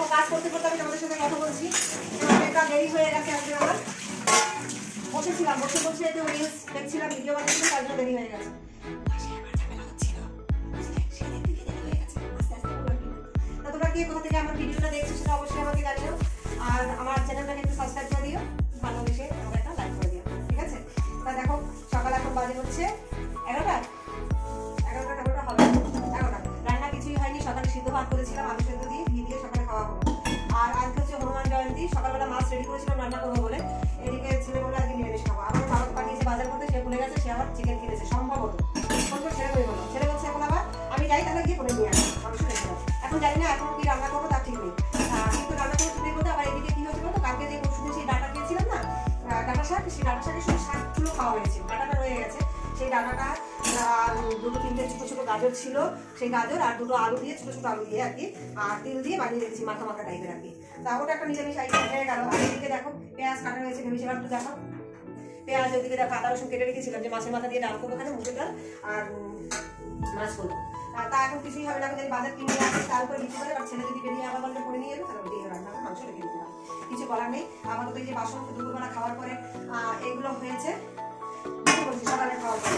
দেখো কাজ করতে করতে আমি তোমাদের সাথে কথা বলছি, অনেকটা দেরি হয়ে গেছে আজকে আমার। বসেছিলাম, বসে একটু রিলস দেখছিলাম, ভিডিও বানাচ্ছিলাম, তার জন্য দেরি হয়ে গেছে। তোমরা কে কোথা থেকে আমার ভিডিওটা দেখছো সেটা অবশ্যই আমাকে জানিও, আর আমার চ্যানেলটাকে একটু সাবস্ক্রাইব করে দিও, ভালোবেসে আমাকে একটা লাইক করে দিও, ঠিক আছে? তা দেখো সকাল এখন বাজে হচ্ছে 11টা হবে, 11টা। রান্না কিছুই হয়নি, সকালে সিদ্ধ ভাত করেছিলাম আলু সেদ্ধ দিয়ে ঘি দিয়ে সকালে খাওয়া হলো। আর আজকে হচ্ছে হনুমান জয়ন্তী, সকালবেলা মাছ রেডি করেছিলাম রান্না করবো বলে, এদিকে ছেলে বলে আজকে নিরামিষ খাবো। আমার বাবা পাঠিয়েছে বাজার করতে, সে ভুলে গেছে, সে আবার চিকেন কিনেছে সম্ভবত, ছেলে হয়ে গেলো। ছেলে বলছে এখন আবার আমি যাই তাহলে গিয়ে করে নিয়ে আসি, মাংস রেখে দাও। এখন জানি না এখন কি রান্না করবো তার ঠিক নেই, কিন্তু রান্না করবো ঠিক নেই বলতে আবার এদিকে কি হয়েছে বলতো, কালকে যে ওষুধে সেই ডাটা খেয়েছিলাম না, ডাটা শাক, সেই ডাটা শাকের সঙ্গে শাকগুলো খাওয়া হয়েছে, ডাটাটা রয়ে গেছে। সেই ডাটাটা দুটো তিনটে ছোটো ছোটো গাজর ছিল, সেই গাজর আর দুটো আলু দিয়ে, ছোটো ছোটো আলু দিয়ে আর কি, আর তেল দিয়ে বানিয়ে রেখেছি মাখা মাখা টাইপের আর কি। তা ওটা একটা নিরামিষ আইটেম হয়ে গেল। আর এদিকে দেখো পেঁয়াজ কাটা হয়েছে, ভেবেছিলাম একটু দেখো পেঁয়াজ, ওদিকে দেখো আদা রসুন কেটে রেখেছিলাম যে মাছের মাথা দিয়ে ডাল করবো, ওখানে মুগের ডাল আর মাছ করবো। তা এখন কিছুই হবে না, যদি বাজার কিনে আসে তার উপরে বিক্রি করে, আর ছেলে যদি বেরিয়ে আবার বললে করে নিয়ে যাবে তাহলে ওদিকে রান্না মাংস রেখে দিতে হবে, কিছু করার নেই। আপাতত এই যে বাসন দুপুরবেলা খাওয়ার পরে এগুলো হয়েছে, সকালে খাওয়ার পরে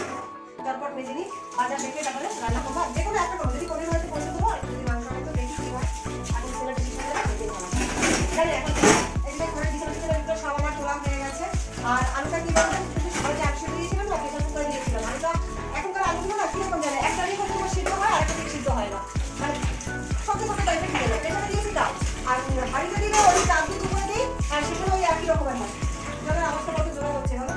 চটপট মেজে নিই, বাজার দেখে তারপরে রান্না করবো। যে কোনো একটা করবো, যদি পনির হয়তো করে দেবো, আর যদি মাংস হয়তো দেখি কি হয়। এখন ছেলে জানি এখন এদিকে ঘরের বিছানা সব আমার তোলা হয়ে গেছে। আর আলুটা কি বলবেন, সবাই যে একশো দিয়েছিলাম না, প্রেশার কুকারে দিয়েছিলাম। আলুটা এখনকার আলুগুলো না কিরকম জানে, একটা দিকে তোমার সিদ্ধ হয় আর একটা দিকে সিদ্ধ হয় না, মানে শক্ত শক্ত টাইপের দিয়ে দেয়। প্রেশারে দিয়েছি ডাল, আর হাঁড়িতে দিলে ওই চাল দিয়ে দুপুরে দিই, আর সেখানে ওই একই রকমের হয়। যাদের অবস্থা কত জোড়া হচ্ছে বলো।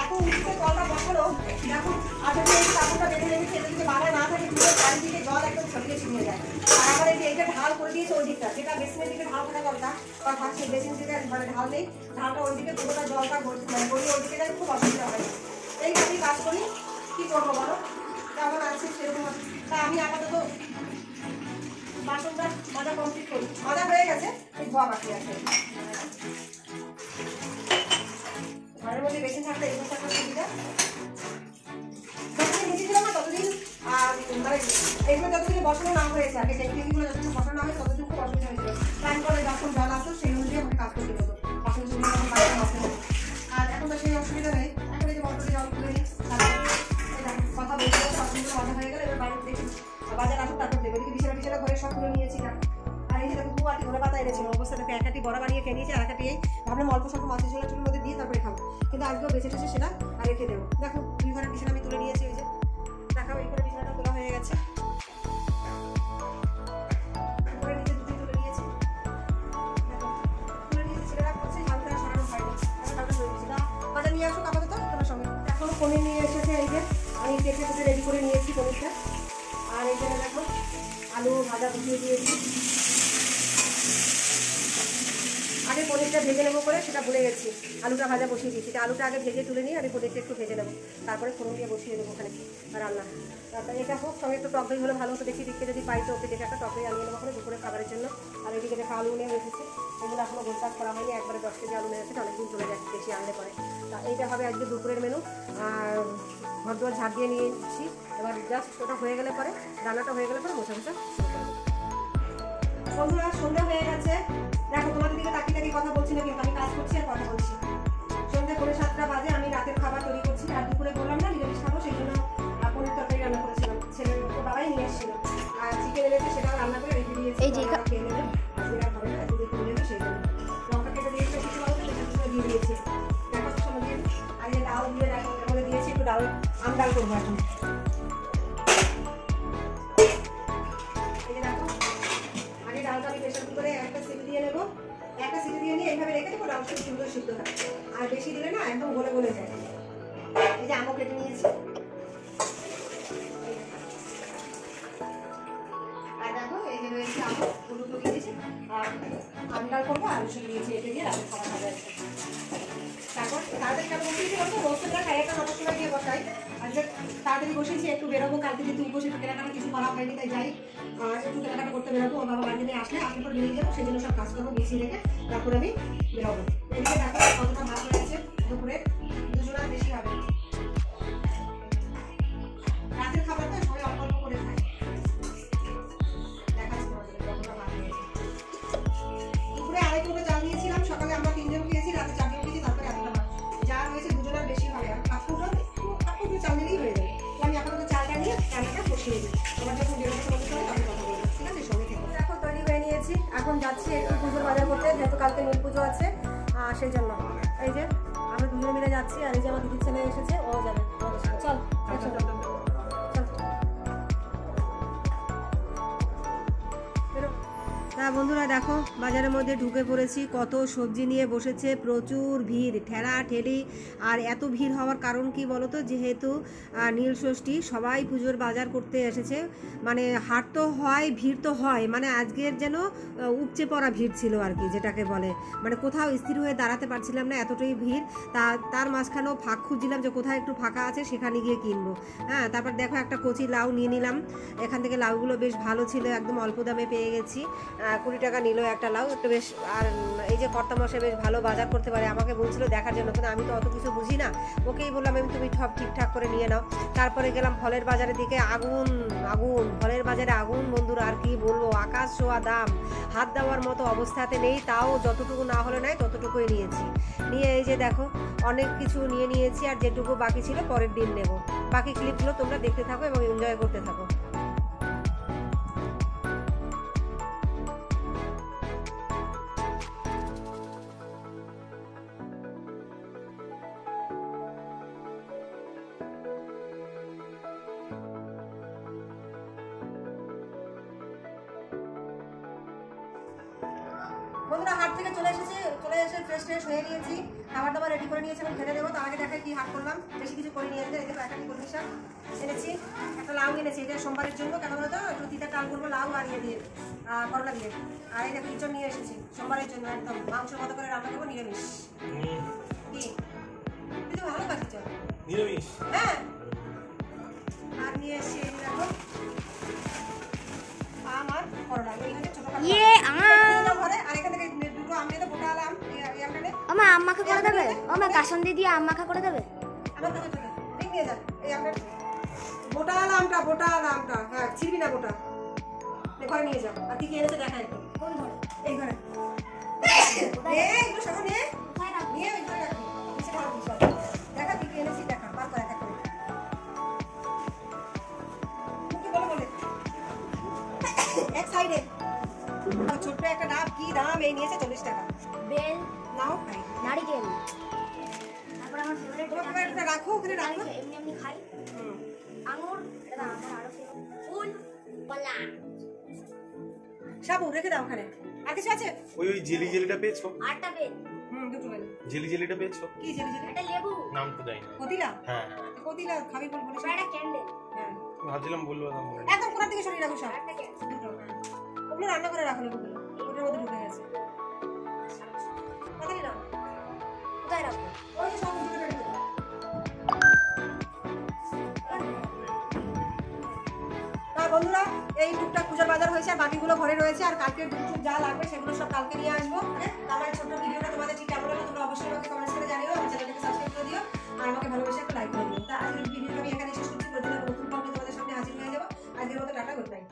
এখন উঠতে কলটা বসালো, দেখুন আসলে এই কাপড়টা বেঁধে রেখেছি, এটা যদি বাড়া না থাকে পুরো চারিদিকে জল একদম ছড়িয়ে ছিটিয়ে যায়। আর আবার এই যে এইটা ঢাল করে দিয়েছে ওই দিকটা, যেটা বেসিনের দিকে ঢাল থাকা দরকার, বা থাকছে বেসিন দিকে মানে ঢাল নেই, ঢালটা ওই দিকে পুরোটা জলটা মানে গড়িয়ে ওই দিকে যায়, খুব অসুবিধা হয়। এইভাবেই কাজ করি, কী করবো বলো, কেমন আছে সেরকম। তা আমি আপাতত বাসনটা মাজা কমপ্লিট করি, মাজা হয়ে গেছে, এই ধোয়া বাকি আছে। ঘরের মধ্যে বেসিন থাকলে এই একটা সুবিধা, যতদিন নিচেছিলাম না ততদিন মানে এইগুলো যতদিন বসানো না হয়েছে আর কি, টেকনিকগুলো যতদিন বসানো না হয়েছে ততদিন খুব অসুবিধা হয়েছিল। টাইম করে যখন জল আসতো সেই অনুযায়ী আমাকে কাজ করতে হতো, বাসন জন্য যখন বাইরে আসতে হতো। আর এখন তো সেই অসুবিধা নেই, এখন এই যে মোটরে জল তুলে নিই, কথা বলতে বাসনগুলো মাজা হয়ে গেলে এবার বাইরে দেখি বাজার আসুন তারপর দেবো। এদিকে বিছানা টিছানা ঘরে সব তুলে নিয়েছি না। আর এই যে দেখো 2 আটি ধরে পাতা এনেছিল, অবস্থা দেখে এক আটি বড়া বানিয়ে খেয়ে নিয়েছি, আর এক আটি এই ভাবলাম অল্প স্বল্প মাছের ঝোলা চুলের মধ্যে দিয়ে তারপরে খাবো, কিন্তু আজকেও বেঁচে টেছে সেটা আর রেখে দেবো। দেখো 2 ঘরের বিছানা আমি তুলে নিয়েছি, ওই যে দেখাও এই করে বিছানাটা তোলা হয়ে গেছে, উপরে নিচে দুটি তুলে নিয়েছি, দেখো তুলে নিয়েছি। ছেলেরা করছে ঝালটা সরানো হয়নি, এখন ঝালটা ধরে দিয়েছি। বাজার নিয়ে আসুক আপাতত তোমার সঙ্গে। এখনো পনির নিয়ে এসেছে, এই যে আমি কেটে কেটে রেডি করে নিয়েছি পনিরটা। আর এই জন্য দেখো আলু ভাজা বসিয়ে দিয়েছি, আগে পনিরটা ভেজে নেবো করে সেটা ভুলে গেছি, আলুটা ভাজা বসিয়ে দিয়েছি। আলুটা আগে ভেজে তুলে নিই, আর পনিরটা একটু ভেজে নেবো, তারপরে ফোড়ন দিয়ে বসিয়ে দেবো ওখানে রান্না। তারপরে এটা হোক, সঙ্গে একটু টক দই হলে ভালো হতো, দেখি দেখতে যদি পাই তো ওকে দেখে একটা টক দই আনিয়ে নেবো ওখানে দুপুরে খাবারের জন্য। আর এদিকে দেখো আলু নিয়ে রেখেছে, এগুলো এখনো গোলপাক করা হয়নি, একবারে 10 কেজি আলু নিয়ে রেখেছে, অনেকদিন চলে যায় বেশি আনলে পরে। তা এইটা হবে আজকে দুপুরের মেনু। আর ঘর দুয়ার ঝাড় দিয়ে নিয়েছি, এবার জাস্ট ওটা হয়ে গেলে পরে, রান্নাটা হয়ে গেলে পরে মোছা মোছা। বন্ধুরা সন্ধ্যা হয়ে গেছে, দেখো তোমাদের দিকে তাকিয়ে তাকিয়ে কথা বলছি না, কিন্তু আমি কাজ করছি আর কথা বলছি। সন্ধ্যে 7:30 বাজে, আমি রাতের খাবার তৈরি করছি। আর দুপুরে বললাম না নিরামিষ খাবো, সেই জন্য পনির তরকারি রান্না করেছিলাম, ছেলের বাবাই নিয়ে এসেছিল, আর চিকেন এনেছে সেটাও রান্না করে রেখে দিয়েছি, খেয়ে নেবে আজকে ঘরে আজকে করে নেবে, সেই জন্য লঙ্কা কেটে দিয়েছে, কিছু বলতে সেটা দিয়ে দিয়েছে। দেখো সময় দিয়ে আর এই ডাল দিয়ে দেখো এর মধ্যে দিয়েছি একটু ডাল, আম ডাল করবো এখন। এই যে দেখো আগে ডালটা আমি প্রেশার কুকারে একটা সিটি দিয়ে নেবো, একটা সিটি দিয়ে নিয়ে এইভাবে রেখে দেবো, ডাল খুব সুন্দর সিদ্ধ হয়। আর বেশি দিলে না একদম গলে গলে যায়। এই যে আমও কেটে নিয়েছি, আর দেখো এই যে রয়েছে আম, হলুদ দিয়েছি, আর আম ডাল করবো, আলু শুধু দিয়েছি, এটা দিয়ে রাতে খাওয়া খাওয়া যাচ্ছে। তারপর তাড়াতাড়ি কেন বসিয়েছি বলতো, রোস্টেরটা খাই একটা 9টার সময় দিয়ে বসাই, আর যে তাড়াতাড়ি বসিয়েছি একটু বেরোবো, কালকে যেহেতু উপসে কেনাকাটা কিছু করা হয়নি তাই যাই একটু কেনাকাটা করতে বেরোবো, ও বাবা বাড়ি নিয়ে আসলে পর বেরিয়ে যাবো, সেই জন্য সব কাজ করবো গুছিয়ে রেখে তারপর আমি বেরোবো। এদিকে দেখো কতটা ভাত হয়েছে, দুপুরে 2 জনের বেশি হবে। রাতের খাবারটা সবাই অল্প অল্প করে খায়, দেখাচ্ছি তোমাদের। বাজার করতে, যেহেতু কালকে নীল পুজো আছে সেই জন্য। এই যে আমরা দুজনে মিলে যাচ্ছি, আর এই যে আমার দিদির ছেলে এসেছে, ও যাবে আমাদের সাথে। চল তা বন্ধুরা দেখো, বাজারের মধ্যে ঢুকে পড়েছি, কত সবজি নিয়ে বসেছে, প্রচুর ভিড়, ঠেলা ঠেলি। আর এত ভিড় হওয়ার কারণ কি বলো তো, যেহেতু নীল ষষ্ঠী, সবাই পুজোর বাজার করতে এসেছে। মানে হাট তো হয়, ভিড় তো হয়, মানে আজকের যেন উপচে পড়া ভিড় ছিল আর কি, যেটাকে বলে। মানে কোথাও স্থির হয়ে দাঁড়াতে পারছিলাম না, এতটাই ভিড়। তার মাঝখানেও ফাঁক খুঁজছিলাম যে কোথায় একটু ফাঁকা আছে, সেখানে গিয়ে কিনবো। হ্যাঁ, তারপর দেখো একটা কচি লাউ নিয়ে নিলাম। এখান থেকে লাউগুলো বেশ ভালো ছিল, একদম অল্প দামে পেয়ে গেছি। 20 টাকা নিল একটা লাউ, একটু বেশ। আর এই যে কর্তামশাই বেশ ভালো বাজার করতে পারে, আমাকে বলছিল দেখার জন্য, কিন্তু আমি তো অত কিছু বুঝি না। ওকেই বললাম আমি, তুমি সব ঠিকঠাক করে নিয়ে নাও। তারপরে গেলাম ফলের বাজারের দিকে। আগুন আগুন, ফলের বাজারে আগুন বন্ধুরা, আর কি বলবো, আকাশ ছোঁয়া দাম। হাত দেওয়ার মতো অবস্থাতে নেই, তাও যতটুকু না হলে নাই ততটুকুই নিয়েছি। নিয়ে এই যে দেখো অনেক কিছু নিয়ে নিয়েছি, আর যেটুকু বাকি ছিল পরের দিন নেব। বাকি ক্লিপগুলো তোমরা দেখতে থাকো এবং এনজয় করতে থাকো। বন্ধুরা হাট থেকে চলে এসে ফ্রেশ হয়ে নিয়েছি, খাবার দাবার রেডি করে নিয়েছি এবং খেতে দেবো। তার আগে দেখাই কি হাট করলাম, বেশি কিছু করে নিয়েছি। এই দেখো একটা কলমি শাক এনেছি, একটা লাউ এনেছি, এটা সোমবারের জন্য। কেন বলো তো, একটু তিতা টাল করবো লাউ আর ইয়ে দিয়ে, করলা দিয়ে। আর এই দেখো ইঁচড় নিয়ে এসেছি সোমবারের জন্য, একদম মাংসের মতো করে রান্না করবো, নিরামিষ। কি তুই তো ভালো পাচ্ছিস নিরামিষ? হ্যাঁ। আর নিয়ে এসেছি এই দেখো আমার করলা, এই হচ্ছে ছোট ঘরে। আর এখান থেকে দুটো আম নিয়ে গোটা আম আমা আম্মাকে করে দেবে, আমা কাসন্দি দিয়ে আম্মাকে করে দেবে। আমার কাছে চলে ঠিক নিয়ে যা। এই আমরা গোটা আলামটা, হ্যাঁ ছিড়বি না, গোটা ঘরে নিয়ে যাও। আর কি কি এনেছে দেখা একটু। কোন ঘরে? এই ঘরে। এগুলো সব নিয়ে নিয়ে ওই ঘরে রাখবি, নিচে ঢালবি সব। দেখা কি কি এনেছি, দেখা বার করে দেখা করে। কি বলে এক সাইডে ছোট্ট একটা ডাব, কি দাম, এই নিয়েছে 40 টাকা। বেল নাও খাই, নারিকেল। তারপর আমার ফেভারিট একটা রাখো, ওখানে রাখো, এমনি এমনি খাই। আঙুর, এটা আমার আরো ফুল, কলা, সাবু রেখে দাও ওখানে। আর কিছু আছে? ওই জেলিটা পেয়েছো? আটটা বেল। দুটো বেল। জেলিটা পেয়েছো? কি জেলি? এটা লেবু। নাম তো জানি না। কদিলা? হ্যাঁ কদিলা খাবি বল বলিস। এটা ক্যান্ডেল। হ্যাঁ ভাবছিলাম বলবো না। একদম কোণার দিকে সরিয়ে রাখো সব। আটটা ক্যান্ডেল। দুটো। ওগুলো রান্না করে রাখো, ওগুলো ওটার মধ্যে ঢুকে গেছে। কতদিন নাও? কোথায় রাখবো? ওই যে সব দুটো রেখে দাও। বন্ধুরা এই টুকটাক পূজার বাজার হয়েছে, আর বাকিগুলো ঘরে রয়েছে। আর কালকে টুকটুক যা লাগবে সেগুলো সব কালকে নিয়ে আসবো। আমার ছোট্ট ভিডিওটা তোমাদের ঠিক কেমন লাগলো তোমরা অবশ্যই আমাকে কমেন্টস করে জানিও। আমার চ্যানেলটাকে সাবস্ক্রাইব করে দিও, আর আমাকে ভালোবেসে একটা লাইক করে দিও। তা আজকের ভিডিওটা আমি এখানে শেষ করছি। প্রতিদিন নতুন পর্বে তোমাদের সামনে হাজির হয়ে যাবো। আজকের মতো টাটা, গুড নাইট।